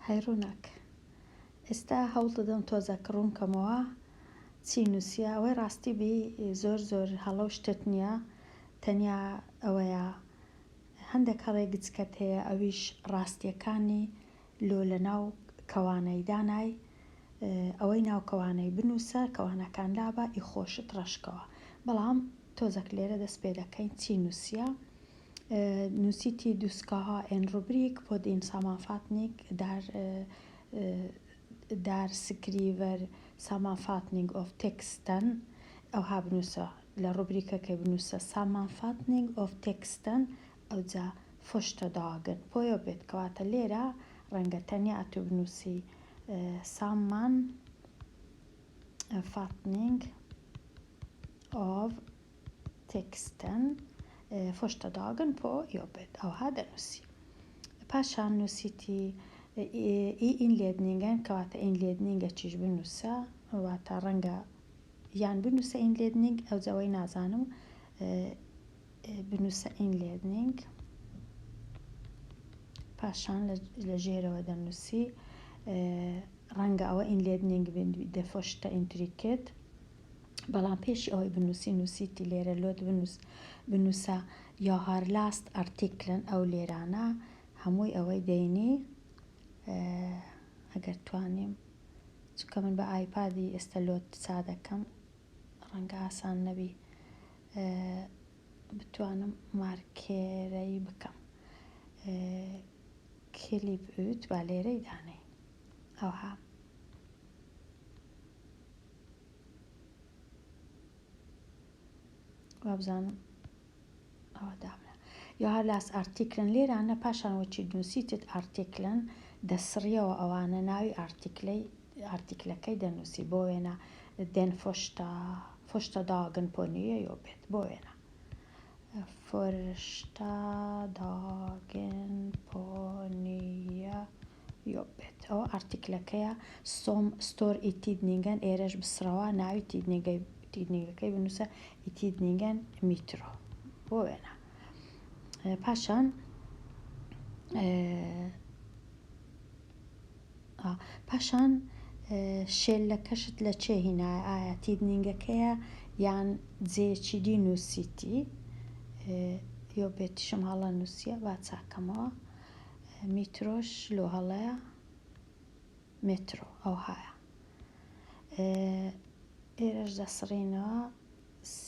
هەیڕووناک ئێستا هەوڵ دەدەم تۆزەکە ڕوونکەمەوە چی نووسیە ئەوەی ڕاستی بی زۆر هەڵە و شتت نییە تەنیا ئەوەیە هەندێک هەڵێ گچکەت هەیە ئەویش ڕاستیەکانی لۆ لە ناو کەوانەی دانای ئەوەی ناو کەوانەی بنووسە کەوانەکان لابە ئیخۆشت ڕەشکەوە بەڵام تۆزەک لێرە دەست پێ دەکەین چی نووسیە نووسیتی دووسکەها ئێن ڕوبریک پۆ دین سامانفاتنیگ در skriver sammanfattning av texten ئەوها بنووسە لە ڕوبریکەکەی بنووسە sammanfattning av texten ئەو جا första dagen پۆیە بێت کەواتە لێرە ڕەنگە تەنیا ئەتو بنووسی sammanfattning av texten första dagen på jobbet ئەوها دەنووسی پاشان نووسیتی ئینلێدنینگەن کەواتە ئینلێدنینگە چیش بنووسە واتە ڕەنگە یان بنووسە ئینلێدنینگ ئەو جەوەی نازانم بنووسە ئینلێدنینگ پاشان لە ژێرەوە دەنووسی ڕەنگە ئەوە ئینلێدنینگ دە فۆشتە ئینتریکێت بەڵام پێشی ئەوەی بنووسی نووسیتی لێرە لۆت بنووسە یا هەر لاست ئەرتیکلن ئەو لێرانە هەمووی ئەوەی دەینی ئەگەر توانیم چونکە من بە ئایپادی ئێستا لۆت چا دەکەم ڕەنگە ئاسان نەبی بتوانم مارکێرەی بکەم کلیپ ئوت با لێرەی دانەی ئەوها وابزانم ئەوە دامنە یا هەر لاس ئارتیکلن لێرانە پاشانەوەچی نووسیتت ئارتیکلن دەسڕیەوە ئەوانە ناوی ئارتیکلەکەی دەنووسی بۆ وێنە دێن فۆشتە داگن پۆنیە یۆبێت بۆ وێنە فۆرشتا داگن پۆنیە یۆبێت ئەوە ئارتیکلەکەیە سۆم ستۆر ئیتیدنینگەن ئێرەش بسرەوە ناوی تیدنینگەکەی بنووسە ئیتیدنینگەن میترۆ بۆ وێنە پاشان شێلەکەشت لە چێ هینایە ئایا تیدنینگەکەیە یان جێکی دی نووسیتی یۆ بێتیشم هەڵە نووسیە با چاکەمەوە میترۆش لۆ هەڵەیە مترۆ ئەوهایە ئێرەش دەسڕینەوە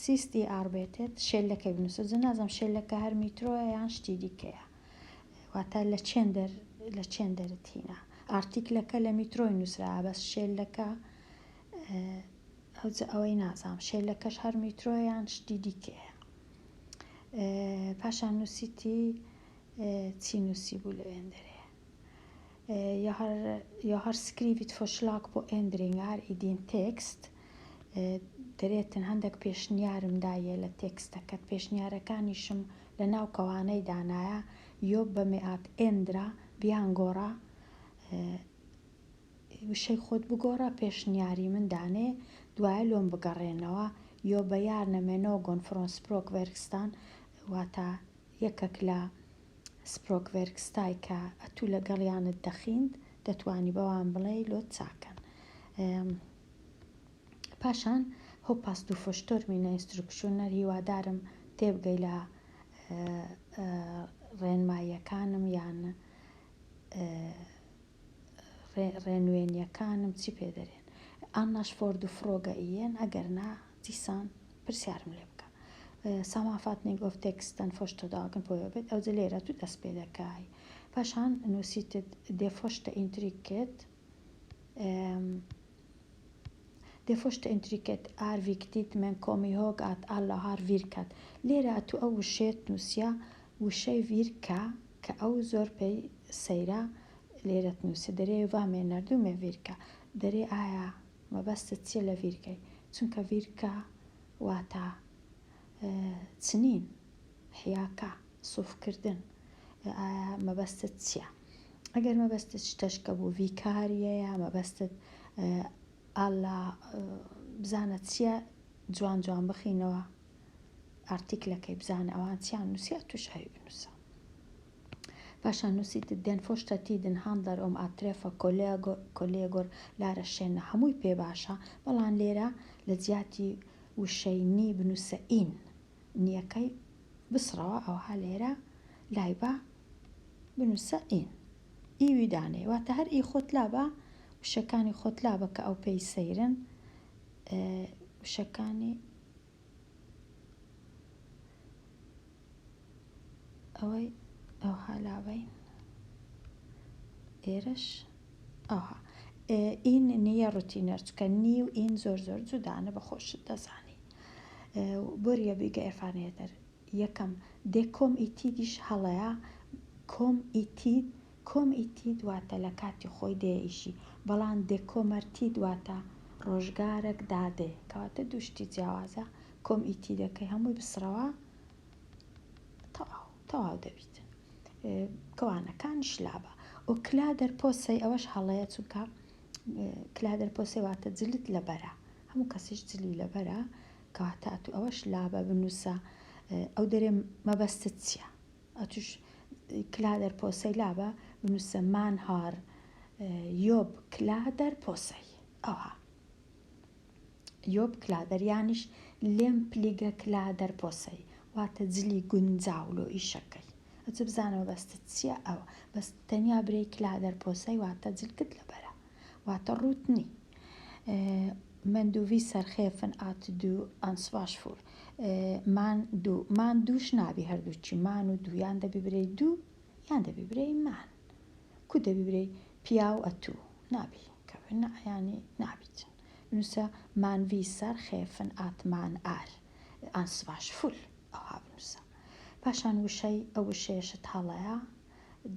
سیستی ئاربێتێت شێلەکەی بنووسە جە نازەم شێلەکە هەر میترۆە یان شتی دیکەیە واتە لە چێن دەرتینە ئارتیکلەکە لە میترۆی نووسرا بەس شێلەکە ئەوەی نازام شێلەکەش هەر میترۆ یان شتی دیکەیە پاشان نووسیتی چی نووسی بوو لەوێن دەرێ یا هەر سکریڤیت فۆشلاگ بۆ ئێندرینگار ئیدین تێکست دەرێتن هەندێک پێشنیارم دایە لە تێکستەکەت پێشنیارەکانیشم لە ناو کەوانەی دانایە یۆ بەمێئات ئێندرا بیانگۆڕە وشەی خۆت بگۆڕە پێشنیاری من دانێ دوایە لۆم بگەڕێنەوە یۆ بە یارنەمێنۆگۆن فرۆن سپرۆک ڤێرکستان واتە یەکێک لە سپرۆک ڤێرکستای کە ئەتوو لەگەڵیانت دەخیند دەتوانی بەوان بڵێ لۆ چاکەن پاشان هۆپاس دوو فۆشتۆرمینە ئینستروکشنەر هیوادارم تێبگەی لە ڕێنماییەکانم یان ڕێنوێنیەکانم چی پێدەرێن ئانناش فۆرد و فرۆگە ئیەن ئەگەر نا دیسان پرسیارم لێ بکە سامانفاتنینگ ئۆف تێکستن فۆشتە داگن پۆیە بێت ئەو جە لێرە تو دەست پێ دەکای پاشان نووسیتت دێ فۆشتە ئینتریکێت Det första intrycket är viktigt men kom ihåg att alla har virkat. لێرە ئەتو ئەو وشێت نووسە وشەی ڤیرکە کە ئەو زۆر پێی سەیرە لێرەت نووسە دەرێ ڤامێ نەردوومێ ڤیرکە دەرێ ئایا مەبەستت چیە لە ڤیرکەی چونکە ڤیرکە واتە چنین حیاکە سوفکردن ئایا مەبەستت چییە ئەگەر مەبەستت شتەشکە بوو ڤیکاریەیە مەبەستت ئالا بزانە چییە جوان بخینەوە ئارتیکلەکەی بزانە ئەوان چیان نووسە توش هەوی بنووسە پاشان نووسیت دێن فۆشتە تیدن هەندەر ئۆم ئاترێفە کۆلێگۆر لارە شێنە هەمووی پێ باشە بەڵام لێرە لە جیاتی وشەی نی بنووسە ئین نیەکەی بسڕەوە ئەوها لێرە لای بە بنووسە ئین ئیوی دانێ واتە هەر ئی خۆت لابە وشەکانی خۆت لابە کە ئەو پێی سەیرن وشەکانی ئەوەی ئەوها لابەین ئێرەش ئەوها ئین نییە ڕوتینەر چکە نی و ئین زۆر جودانە بە خۆشت دەزانی بۆریە بیگە ئێفانێتەر یەکەم دێ کۆم ئیتیدیش هەڵەیە کۆم ئیتید واتە لە کاتی خۆی دێئیشی بەڵام دێ کۆمەرتی دواتە ڕۆژگارێک دادێ کەواتە دووشتی جیاوازە کۆم ئیتیدەکەی هەمووی بسرەوە تەواو دەبیت کەوانەکانیش لابە و کلا دەرپۆسەی ئەوەش هەڵەیە چونکە کلا دەرپۆسەی واتە جلت لەبەرە هەموو کەسیش جلی لەبەرە کەواتە ئەتو ئەوەش لابە بنووسە ئەو دەرێ مەبەستت چییە ئەتوش کلا دەرپۆسەی لابە بنووسە مان هار یۆب کلا دەرپۆسەی ئەوها یۆب کلا دەریانیش لێم پلیگە کلا دەرپۆسەی واتە جلی گونجاولۆ ئیشەکەی ئەچ بزانەوە بەستت چییە ئەوە بەس تەنیا برەی کلا دەرپۆسەی واتە جلکت لەبەرە واتە ڕوتنی من دووی سەرخێفن ئات دوو ئەنسواش فور مان دووش نابی هەردووچی مان و دوو یان دەبی برەی دوو یان دەبی برەی مان کو دەبی برەی پیا و ئەتوو نابی ینی نابیت بنووسە مانوی سەرخێفن ئاتمان ئار ئەنسواش فول ئەوها بنووسە پاشان وشەی ئەو وشەیەشت هەڵەیە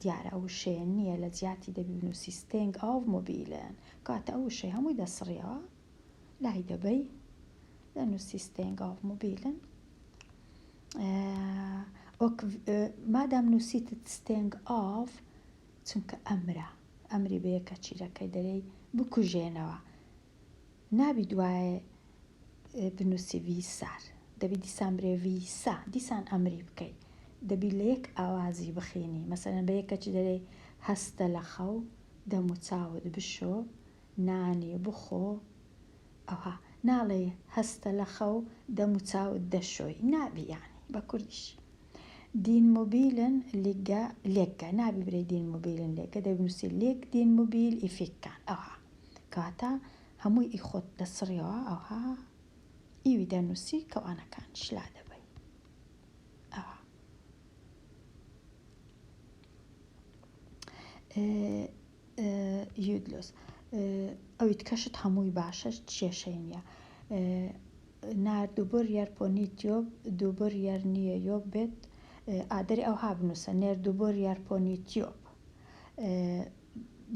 دیارە ئەو وشەیە نییە لە جیاتی دەبی بنووسی ستێنگ ئاو مۆبیلن کاتە ئەو وشەی هەمووی دەسڕیەوە لای دەبەی دەنووسی ستێنگ ئاو مۆبیلن مادام نووسیتت ستێنگ ئاف چونکە ئەمری بەیەکە چیرەکەی دەرەی بکوژێنەوە نابی دوایە بنووسی ویسار دەبی دیسان برێ ویسا دیسان ئەمری بکەیت دەبی لە یەک ئاوازی بخێنی مەسەلەن بە یەکەچی دەرێ هەستە لە خەو دەم و چاوت بشۆ نانی بخۆ ئەوها ناڵێ هەستە لە خەو دەم و چاوت دەشۆی نابی یانی بە کوردیش دین مۆبیلن لێکگە نابی برەی دین مۆبیلن لێکە دەبنووسی لێک دین مۆبیل ئیفێککان ئەوها کەواتە هەمووی ئی خۆت دەسڕیەوە ئەوها ئیوی دەنووسی کەوانەکانیش لا دەبەی ئەوها یودلۆس ئەویت کەشت هەمووی باشە کێشەی نییە ناردوبۆر یارپۆنیتیۆب دووبۆر یار نییە یۆب بێت ئادەری ئەوها بنووسە نێردوبۆر یارپۆنیتیۆب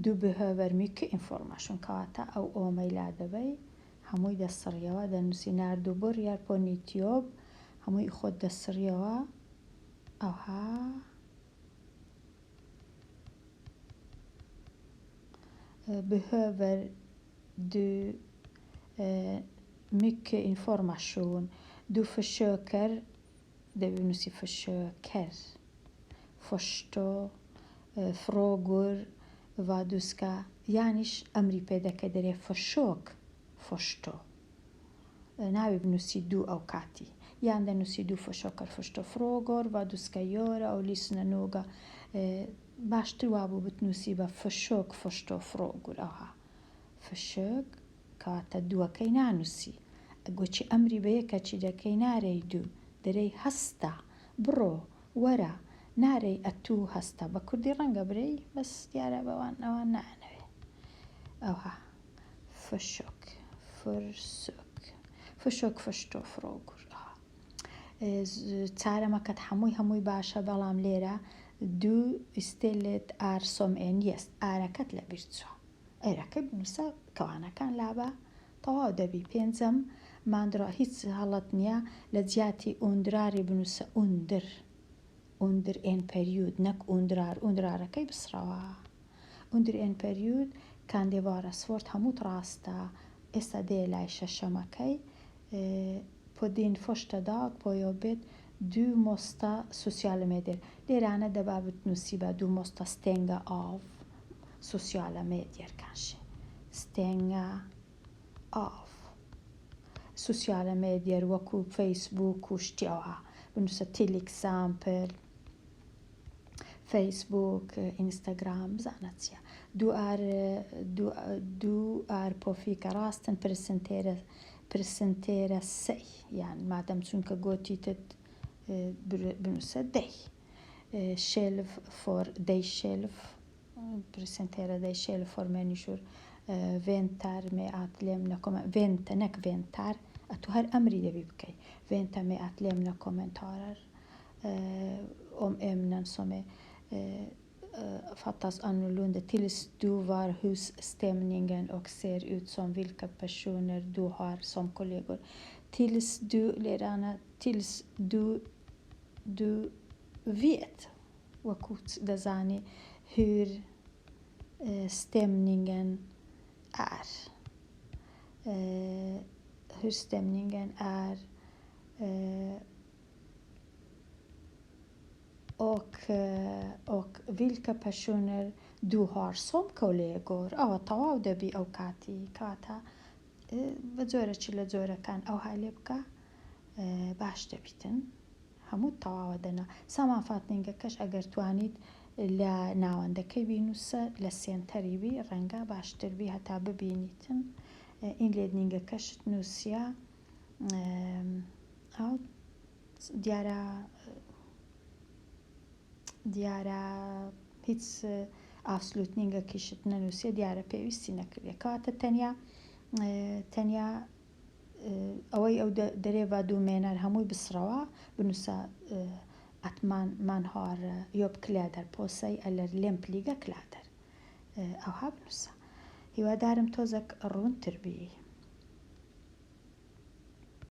دوو بهۆڤەر میکە ئینفۆرماشن کەواتە ئەو ئۆمەی لا دەبەی هەمووی دەسڕیەوە دەنووسی ناردوبۆر یارپۆنیتیۆب هەمووی خۆت دەسڕیەوە ئەوها behöver du mycket information. Du försöker, det vill säga försöker, förstå frågor vad du ska, yanish amri pedaka dere försök förstå. Navi bnusi du au kati. Yanda nusi du försöker förstå frågor vad du ska göra och lyssna noga. باشتر وابوو بتنووسی بە فشۆک فشتۆ فڕۆگورەوە فشۆک کاتە دووەکەی نانووسی گۆچی ئەمری بە یەکە چی دەکەی نارەی دوو دەرەی هەستە بڕۆ وەرە نارەی ئەتوو هەستە بە کوردی ڕەنگە برەی بەس دیارە بەوان ئەوان نانەوێ ئەوها فشۆک فشۆک فشتۆ فڕۆگورەوە چارەمەکەت هەمووی باشە بەڵام لێرە دوو ئیستێلێت ئار سۆمئێن یەست ئارەکەت لە بیرچوە ئێرەکەی بنووسە کەوانەکان لابە تەواو دەبی پێنجەم ماندڕە هیچ هەڵەت نییە لە جیاتی ئوندراری بنووسە ئوندر ئێن پەریود نەک ئوندرارەکەی بسڕەوە ئوندر ئێن پەریود کاندێڤارە سفۆرت هەمووت ڕاستە ئێستا دێ لای شەشەمەکەی پۆ دین فۆشتە داگ پۆ یۆ بێت Du måste sociala medier. Lärarna där var butnusiba. Du måste stänga av sociala medier kanske. Stänga av sociala medier och Facebook och till exempel Facebook, Instagram بزانت du är på fikarasten presentera sig يعني مادام چونکە گوتیتت بنووسە dig själv för dig själv presentera dig själv för människor väntar med att lämna väntar att du har amri det bibkej vänta med att lämna kommentarer om ämnen som är fattas annorlunda tills du var hos stämningen och ser ut som vilka personer du har som kollegor. Tills du vet dazani hur stämningen är. Hur stämningen är och vilka personer du har som kollegor أو التواضع بأوقاتي كاتا بزورة شلة زورة كان أو هاي بكا باش دبيتن همو تواضعنا سما فاتنينجا كش أجر توانيت لا ناوندكي بينوسا لسينتري بي رنجا باش تربي هتا ببينيتن إن ليدنينجا كش نوسيا أو دیارە هیچ ئاسلووتنینگەکیشت نەنووسێ دیارە پێویستی نەکردێت کەواتە تەنیا ئەوەی ئەو دەرێڤ دوومێنەر هەمووی بسرەوە بنووسە ئەتمان هار یۆب کلادەر پۆسەی ئەلەر لێم پلیگە کلادەر ئەوها بنووسە هیوادارم تۆزێک ڕوونتر بی